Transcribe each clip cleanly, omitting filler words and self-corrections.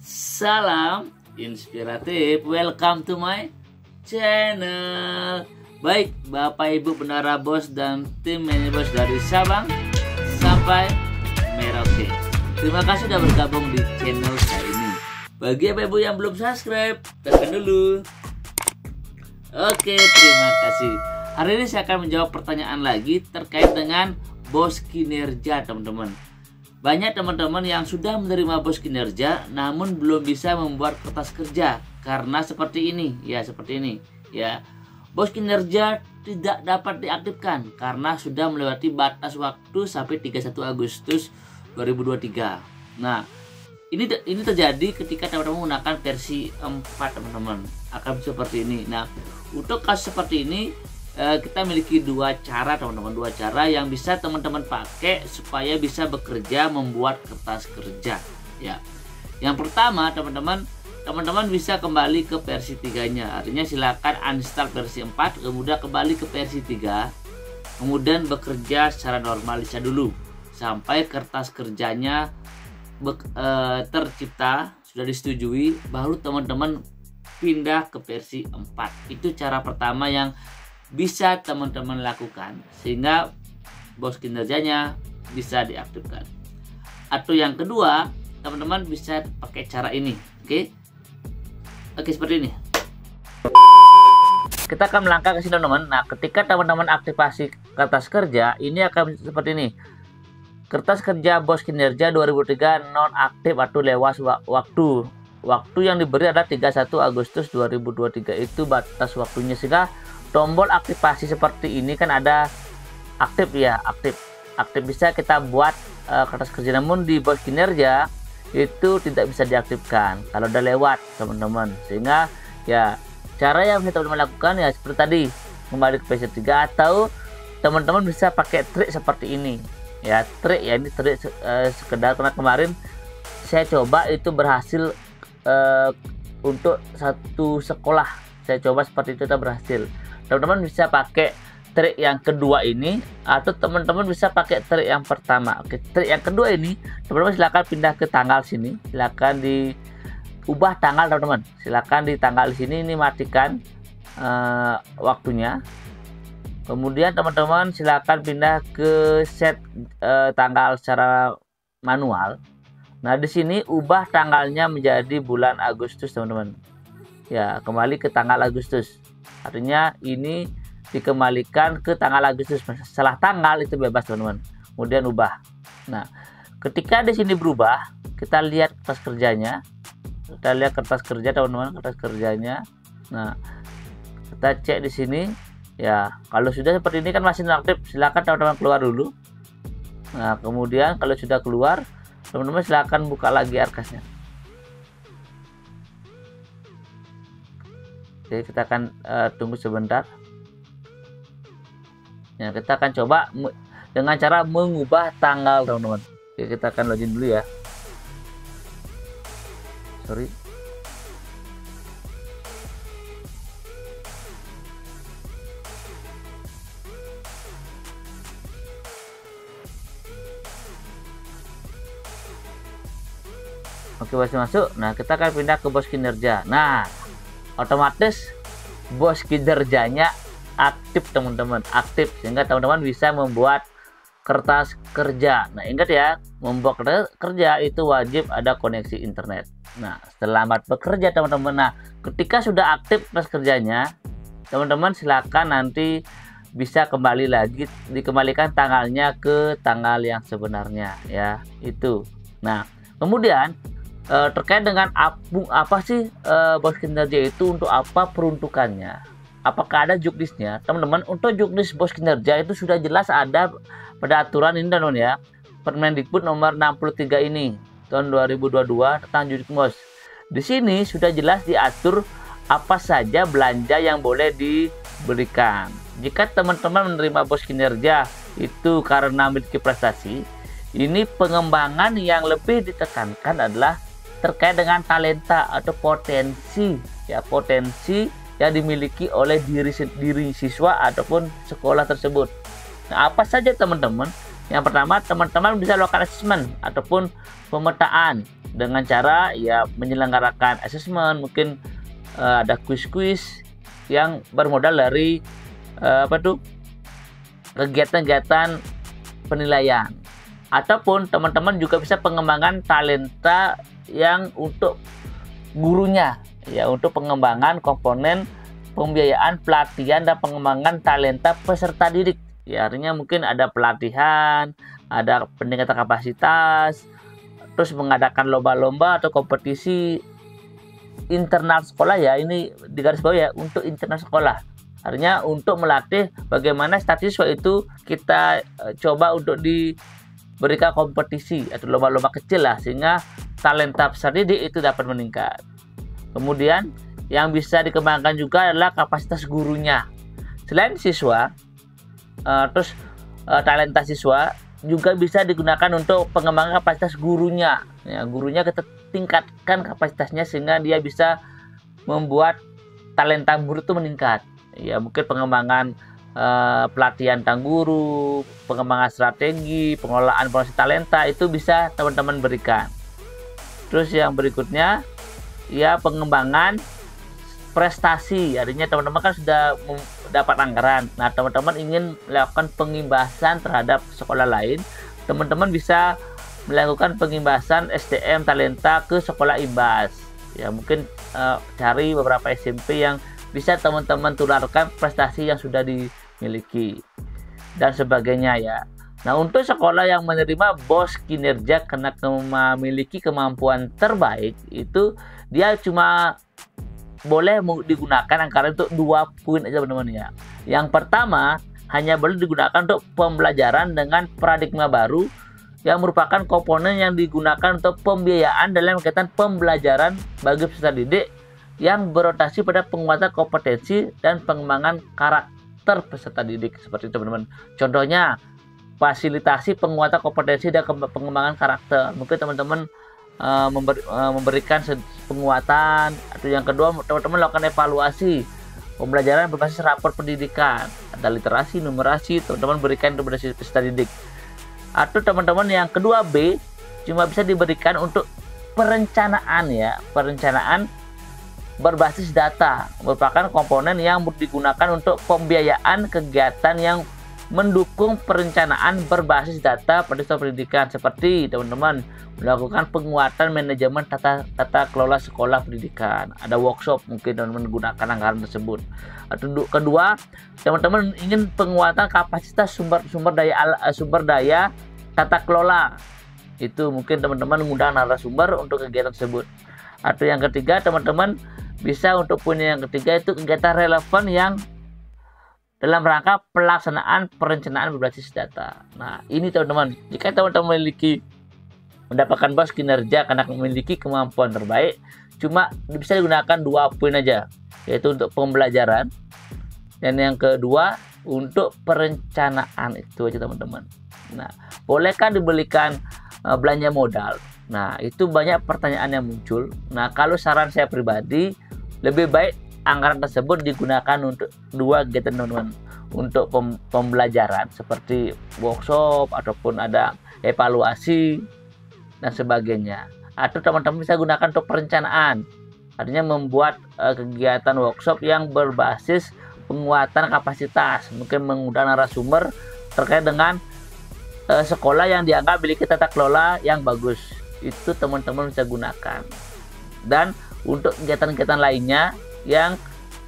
Salam inspiratif, welcome to my channel. Baik, Bapak Ibu Bendara Bos dan tim manajer Bos dari Sabang sampai Merauke, terima kasih sudah bergabung di channel saya ini. Bagi Bapak Ibu yang belum subscribe, tekan dulu. Oke, terima kasih. Hari ini saya akan menjawab pertanyaan lagi terkait dengan bos kinerja, teman-teman. Banyak teman-teman yang sudah menerima bos kinerja namun belum bisa membuat kertas kerja karena seperti ini ya, seperti ini ya. Bos kinerja tidak dapat diaktifkan karena sudah melewati batas waktu sampai 31 Agustus 2023. Nah, ini terjadi ketika teman-teman menggunakan versi 4, teman-teman. Akan seperti ini. Nah, untuk kasus seperti ini kita memiliki dua cara, teman-teman, dua cara yang bisa teman-teman pakai supaya bisa bekerja membuat kertas kerja ya. Yang pertama, teman-teman bisa kembali ke versi 3-nya. Artinya silakan uninstall versi 4, kemudian kembali ke versi 3, kemudian bekerja secara normal dulu sampai kertas kerjanya tercipta, sudah disetujui, baru teman-teman pindah ke versi 4. Itu cara pertama yang bisa teman-teman lakukan sehingga bos kinerjanya bisa diaktifkan. Atau yang kedua, teman-teman bisa pakai cara ini. Oke, seperti ini. Kita akan melangkah ke sini, teman-teman. Nah, ketika teman-teman aktifasi kertas kerja, ini akan seperti ini. Kertas kerja bos kinerja 2003 non-aktif atau lewat waktu. Waktu yang diberi adalah 31 Agustus 2023, itu batas waktunya. Sehingga tombol aktivasi seperti ini kan ada aktif ya, aktif bisa kita buat kertas kerja, namun di bos kinerja itu tidak bisa diaktifkan kalau udah lewat, teman-teman. Sehingga ya cara yang bisa teman-teman lakukan ya seperti tadi, kembali ke versi 3, atau teman-teman bisa pakai trik seperti ini ya. Trik ya, ini trik sekedar karena kemarin saya coba itu berhasil untuk satu sekolah, saya coba seperti itu, berhasil. Teman-teman bisa pakai trik yang kedua ini, atau teman-teman bisa pakai trik yang pertama. Oke, trik yang kedua ini teman-teman silakan pindah ke tanggal sini, silakan diubah tanggal, teman-teman. Silakan di tanggal sini ini matikan waktunya. Kemudian teman-teman silakan pindah ke set tanggal secara manual. Nah, di sini ubah tanggalnya menjadi bulan Agustus, teman-teman. Ya, kembali ke tanggal Agustus. Artinya ini dikembalikan ke tanggal Agustus. Setelah tanggal itu bebas, teman-teman. Kemudian ubah. Nah, ketika di sini berubah, kita lihat kertas kerjanya. Kita lihat kertas kerja, teman-teman, kertas kerjanya. Nah, kita cek di sini. Ya, kalau sudah seperti ini kan masih aktif, silakan teman-teman keluar dulu. Nah, kemudian kalau sudah keluar, teman-teman silakan buka lagi arkasnya. Oke, kita akan tunggu sebentar. Ya, kita akan coba dengan cara mengubah tanggal, teman-teman. Oke, kita akan login dulu ya. Sorry. Oke, masih masuk. Nah, kita akan pindah ke bos kinerja. Nah, otomatis bos kinerjanya aktif, teman-teman, aktif, sehingga teman-teman bisa membuat kertas kerja. Nah, ingat ya, membuat kertas kerja itu wajib ada koneksi internet. Nah, selamat bekerja, teman-teman. Nah, ketika sudah aktif kertas kerjanya, teman-teman silakan nanti bisa kembali lagi, dikembalikan tanggalnya ke tanggal yang sebenarnya ya, itu. Nah, kemudian terkait dengan apa sih bos kinerja itu, untuk apa peruntukannya, apakah ada juknisnya, teman-teman. Untuk juknis bos kinerja itu sudah jelas ada pada aturan ini, teman-teman ya, Permendikbud nomor 63 ini tahun 2022 tentang juknis. Di sini sudah jelas diatur apa saja belanja yang boleh diberikan. Jika teman-teman menerima bos kinerja itu karena memiliki prestasi, ini pengembangan yang lebih ditekankan adalah terkait dengan talenta atau potensi ya, potensi yang dimiliki oleh diri siswa ataupun sekolah tersebut. Nah, apa saja, teman-teman, Yang pertama, teman-teman bisa lakukan assessment ataupun pemetaan dengan cara ya menyelenggarakan assessment, mungkin ada kuis-kuis yang bermodal dari kegiatan-kegiatan penilaian, ataupun teman-teman juga bisa pengembangan talenta yang untuk gurunya ya, untuk pengembangan komponen pembiayaan, pelatihan, dan pengembangan talenta peserta didik ya. Artinya mungkin ada pelatihan, ada peningkatan kapasitas, terus mengadakan lomba-lomba atau kompetisi internal sekolah ya. Ini di garis bawah ya, untuk internal sekolah. Artinya untuk melatih bagaimana siswa itu kita coba untuk diberikan kompetisi atau lomba-lomba kecil lah, sehingga talenta peserta didik itu dapat meningkat. Kemudian yang bisa dikembangkan juga adalah kapasitas gurunya. Selain siswa, talenta siswa juga bisa digunakan untuk pengembangan kapasitas gurunya. Ya, gurunya kita tingkatkan kapasitasnya sehingga dia bisa membuat talenta guru itu meningkat. Ya, mungkin pengembangan pelatihan tentang guru, pengembangan strategi, pengelolaan proses talenta itu bisa teman-teman berikan. Terus yang berikutnya ya pengembangan prestasi. Artinya teman-teman kan sudah dapat anggaran. Nah, teman-teman ingin melakukan pengimbasan terhadap sekolah lain, teman-teman bisa melakukan pengimbasan SDM talenta ke sekolah imbas. Ya, mungkin cari beberapa SMP yang bisa teman-teman tularkan prestasi yang sudah dimiliki dan sebagainya ya. Nah, untuk sekolah yang menerima BOS kinerja karena memiliki kemampuan terbaik, itu dia cuma boleh digunakan anggaran untuk 2 poin aja teman-teman ya. Yang pertama, hanya boleh digunakan untuk pembelajaran dengan paradigma baru yang merupakan komponen yang digunakan untuk pembiayaan dalam kegiatan pembelajaran bagi peserta didik yang berorientasi pada penguatan kompetensi dan pengembangan karakter peserta didik, seperti itu teman-teman. Contohnya fasilitasi penguatan kompetensi dan pengembangan karakter. Mungkin teman-teman memberikan penguatan, atau yang kedua teman-teman lakukan evaluasi pembelajaran berbasis rapor pendidikan, ada literasi, numerasi, teman-teman berikan kepada peserta didik. Atau teman-teman yang kedua B cuma bisa diberikan untuk perencanaan ya, perencanaan berbasis data, merupakan komponen yang digunakan untuk pembiayaan kegiatan yang mendukung perencanaan berbasis data pada sistem pendidikan, seperti teman-teman melakukan penguatan manajemen tata kelola sekolah pendidikan, ada workshop, mungkin teman-teman menggunakan anggaran tersebut. Atau kedua, teman-teman ingin penguatan kapasitas sumber daya tata kelola, itu mungkin teman-teman mengundang narasumber untuk kegiatan tersebut. Atau yang ketiga, teman-teman bisa untuk punya yang ketiga itu kegiatan relevan yang dalam rangka pelaksanaan perencanaan berbasis data. Nah, ini teman-teman, jika teman-teman mendapatkan BOS kinerja karena memiliki kemampuan terbaik, cuma bisa digunakan 2 poin aja, yaitu untuk pembelajaran dan yang kedua untuk perencanaan. Itu aja teman-teman. Nah, bolehkah dibelikan belanja modal? Nah, itu banyak pertanyaan yang muncul. Nah, kalau saran saya pribadi, lebih baik anggaran tersebut digunakan untuk 2 kegiatan teman-teman, untuk pembelajaran seperti workshop ataupun ada evaluasi dan sebagainya. Atau teman-teman bisa gunakan untuk perencanaan, artinya membuat kegiatan workshop yang berbasis penguatan kapasitas, mungkin mengundang narasumber terkait dengan sekolah yang dianggap memiliki tata kelola yang bagus. Itu teman-teman bisa gunakan. Dan untuk kegiatan-kegiatan lainnya yang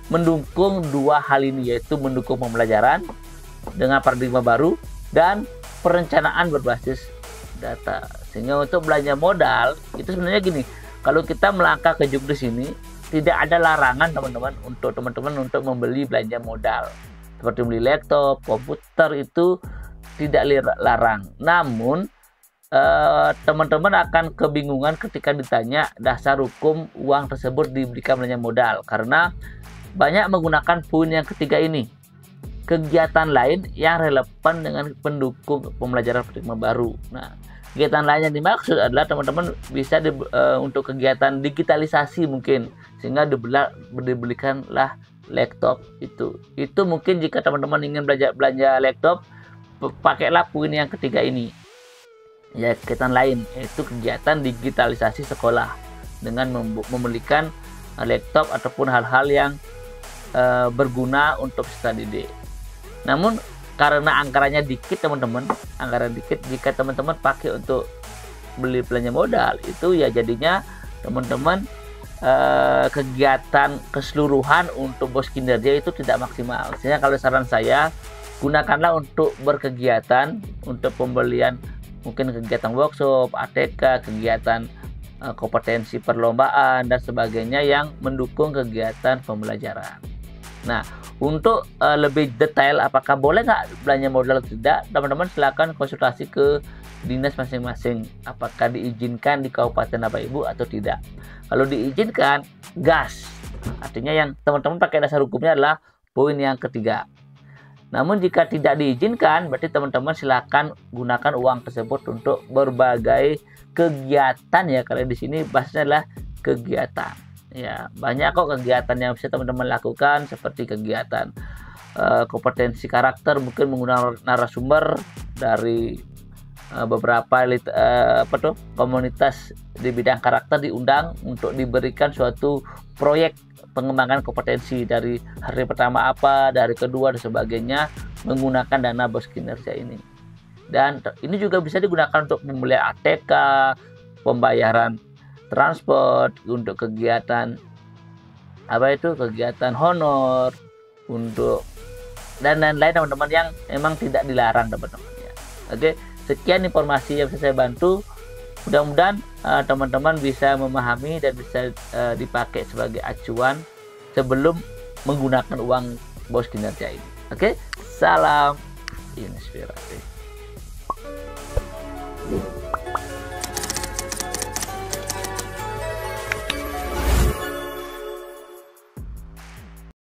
mendukung 2 hal ini, yaitu mendukung pembelajaran dengan paradigma baru dan perencanaan berbasis data. Sehingga untuk belanja modal itu sebenarnya gini, kalau kita melangkah ke juknis ini tidak ada larangan teman-teman untuk membeli belanja modal seperti membeli laptop, komputer, itu tidak larang. Namun teman-teman akan kebingungan ketika ditanya dasar hukum uang tersebut diberikan belanja modal, karena banyak menggunakan poin yang ketiga ini, kegiatan lain yang relevan dengan pendukung pembelajaran paradigma baru. Nah, kegiatan lain yang dimaksud adalah teman-teman bisa untuk kegiatan digitalisasi mungkin, sehingga dibelikanlah laptop. Itu mungkin jika teman-teman ingin belanja laptop pakailah poin yang ketiga ini. Ya, kegiatan lain yaitu kegiatan digitalisasi sekolah dengan membelikan laptop ataupun hal-hal yang berguna untuk peserta didik. Namun karena anggarannya dikit teman-teman, anggaran dikit, jika teman-teman pakai untuk beli belanja modal, itu ya jadinya teman-teman kegiatan keseluruhan untuk bos kinerja itu tidak maksimal. Sehingga kalau saran saya, gunakanlah untuk berkegiatan, untuk pembelian mungkin kegiatan workshop, ATK, kegiatan kompetensi perlombaan dan sebagainya yang mendukung kegiatan pembelajaran. Nah, untuk lebih detail apakah boleh nggak belanja modal atau tidak, teman-teman silakan konsultasi ke dinas masing-masing apakah diizinkan di kabupaten Bapak Ibu atau tidak. Kalau diizinkan, gas. Artinya yang teman-teman pakai dasar hukumnya adalah poin yang ketiga. Namun jika tidak diizinkan, berarti teman-teman silakan gunakan uang tersebut untuk berbagai kegiatan ya. Kalau di sini bahasanya adalah kegiatan. Ya, banyak kok kegiatan yang bisa teman-teman lakukan seperti kegiatan kompetensi karakter, mungkin menggunakan narasumber dari beberapa komunitas di bidang karakter diundang untuk diberikan suatu proyek pengembangan kompetensi dari hari pertama apa, dari kedua dan sebagainya menggunakan dana bos kinerja ini. Dan ini juga bisa digunakan untuk pembelian ATK, pembayaran transport, untuk kegiatan kegiatan honor, untuk dan lain-lain teman-teman yang memang tidak dilarang teman-teman ya. Oke, sekian informasi yang bisa saya bantu. Mudah-mudahan teman-teman bisa memahami dan bisa dipakai sebagai acuan sebelum menggunakan uang bos kinerja ini. Oke, salam inspiratif.